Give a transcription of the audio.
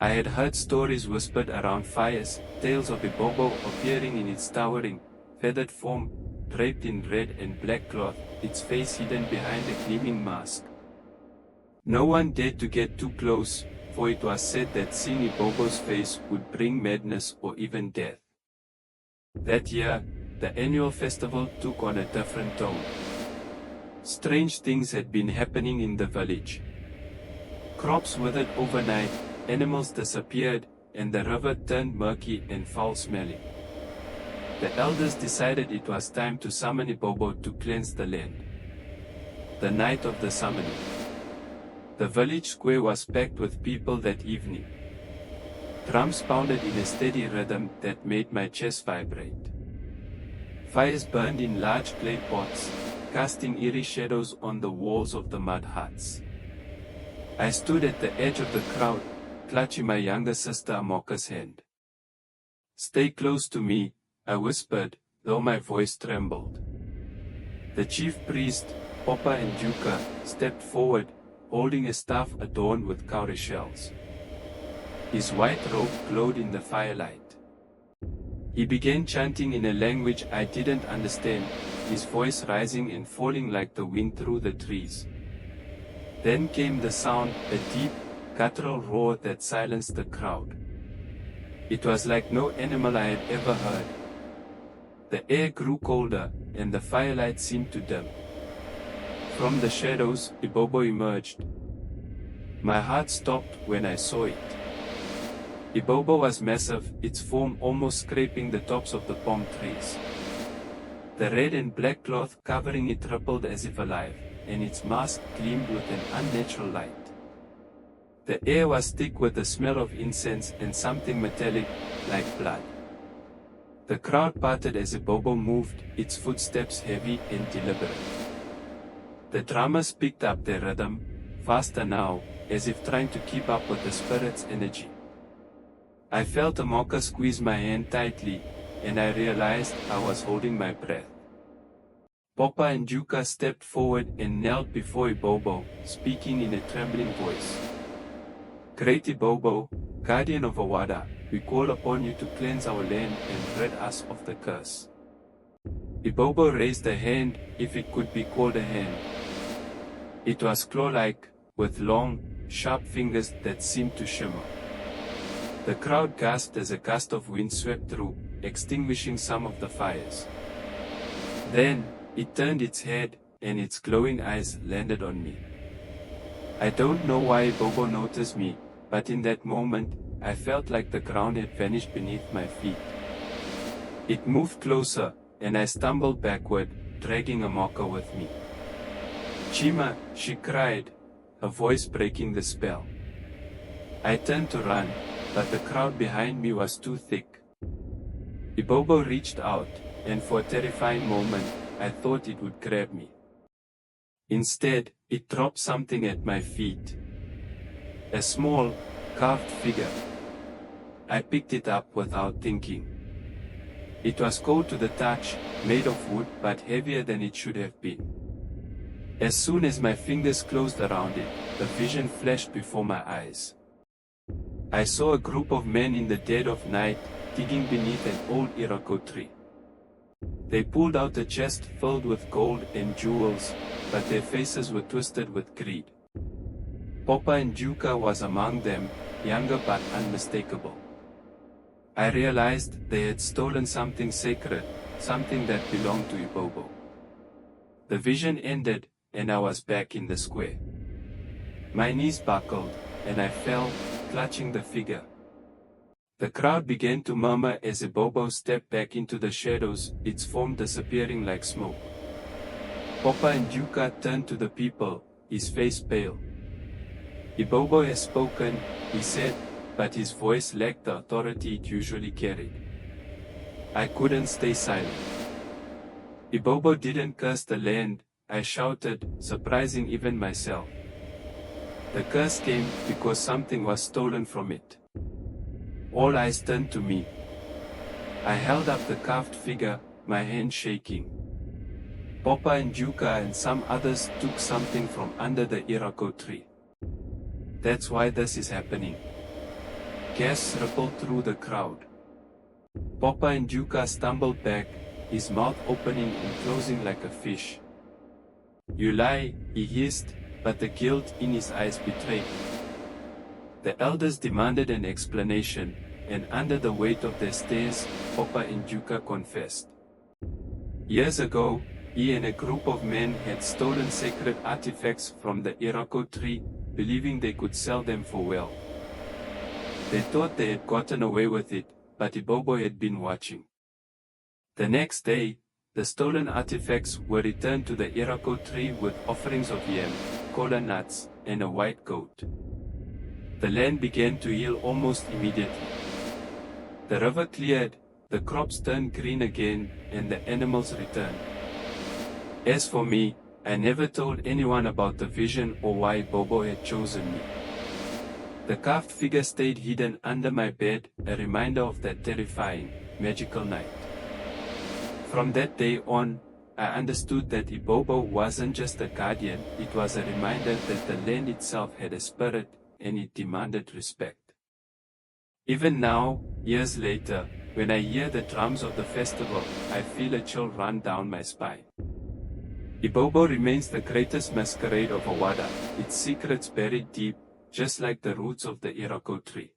I had heard stories whispered around fires, tales of Ibobo appearing in its towering, feathered form, draped in red and black cloth, its face hidden behind a gleaming mask. No one dared to get too close, for it was said that seeing Ibobo's face would bring madness or even death. That year, the annual festival took on a different tone. Strange things had been happening in the village. Crops withered overnight, animals disappeared, and the river turned murky and foul-smelling. The elders decided it was time to summon Ibobo to cleanse the land. The night of the summoning. The village square was packed with people that evening. Drums pounded in a steady rhythm that made my chest vibrate. Fires burned in large clay pots, casting eerie shadows on the walls of the mud huts. I stood at the edge of the crowd, clutching my younger sister Amoka's hand. "Stay close to me," I whispered, though my voice trembled. The chief priest, Papa and Juka, stepped forward, holding a staff adorned with cowrie shells. His white robe glowed in the firelight. He began chanting in a language I didn't understand, his voice rising and falling like the wind through the trees. Then came the sound, a deep, guttural roar that silenced the crowd. It was like no animal I had ever heard. The air grew colder, and the firelight seemed to dim. From the shadows, Ibobo emerged. My heart stopped when I saw it. Ibobo was massive, its form almost scraping the tops of the palm trees. The red and black cloth covering it rippled as if alive, and its mask gleamed with an unnatural light. The air was thick with the smell of incense and something metallic, like blood. The crowd parted as Ibobo moved, its footsteps heavy and deliberate. The drummers picked up their rhythm, faster now, as if trying to keep up with the spirit's energy. I felt Amoka squeeze my hand tightly, and I realized I was holding my breath. Papa and Juka stepped forward and knelt before Ibobo, speaking in a trembling voice. "Great Ibobo, guardian of Awada, we call upon you to cleanse our land and rid us of the curse." Ibobo raised a hand, if it could be called a hand. It was claw-like, with long, sharp fingers that seemed to shimmer. The crowd gasped as a gust of wind swept through, extinguishing some of the fires. Then, it turned its head, and its glowing eyes landed on me. I don't know why Ibobo noticed me, but in that moment, I felt like the ground had vanished beneath my feet. It moved closer, and I stumbled backward, dragging Amoka with me. "Chima," she cried, her voice breaking the spell. I turned to run, but the crowd behind me was too thick. Ibobo reached out, and for a terrifying moment, I thought it would grab me. Instead, it dropped something at my feet. A small, carved figure. I picked it up without thinking. It was cold to the touch, made of wood but heavier than it should have been. As soon as my fingers closed around it, the vision flashed before my eyes. I saw a group of men in the dead of night, digging beneath an old iroko tree. They pulled out a chest filled with gold and jewels, but their faces were twisted with greed. Papa and Juka was among them, younger but unmistakable. I realized they had stolen something sacred, something that belonged to Ibobo. The vision ended, and I was back in the square. My knees buckled, and I fell, clutching the figure. The crowd began to murmur as Ibobo stepped back into the shadows, its form disappearing like smoke. Papa and Juka turned to the people, his face pale. "Ibobo has spoken," he said, but his voice lacked the authority it usually carried. I couldn't stay silent. "Ibobo didn't curse the land," I shouted, surprising even myself. "The curse came because something was stolen from it." All eyes turned to me. I held up the carved figure, my hand shaking. Papa and Juka and some others took something from under the iroko tree. "That's why this is happening." Gasps rippled through the crowd. Papa and Juka stumbled back, his mouth opening and closing like a fish. "You lie," he hissed, but the guilt in his eyes betrayed him. The elders demanded an explanation, and under the weight of their stares, Papa and Juka confessed. Years ago, he and a group of men had stolen sacred artifacts from the Irako tree, believing they could sell them for wealth. They thought they had gotten away with it, but Ibobo had been watching. The next day, the stolen artifacts were returned to the Irako tree with offerings of yam, kola nuts, and a white goat. The land began to heal almost immediately. The river cleared, the crops turned green again, and the animals returned. As for me, I never told anyone about the vision or why Ibobo had chosen me. The carved figure stayed hidden under my bed, a reminder of that terrifying, magical night. From that day on, I understood that Ibobo wasn't just a guardian, it was a reminder that the land itself had a spirit, and it demanded respect. Even now, years later, when I hear the drums of the festival, I feel a chill run down my spine. Ibobo remains the greatest masquerade of Awada, its secrets buried deep, just like the roots of the Irako tree.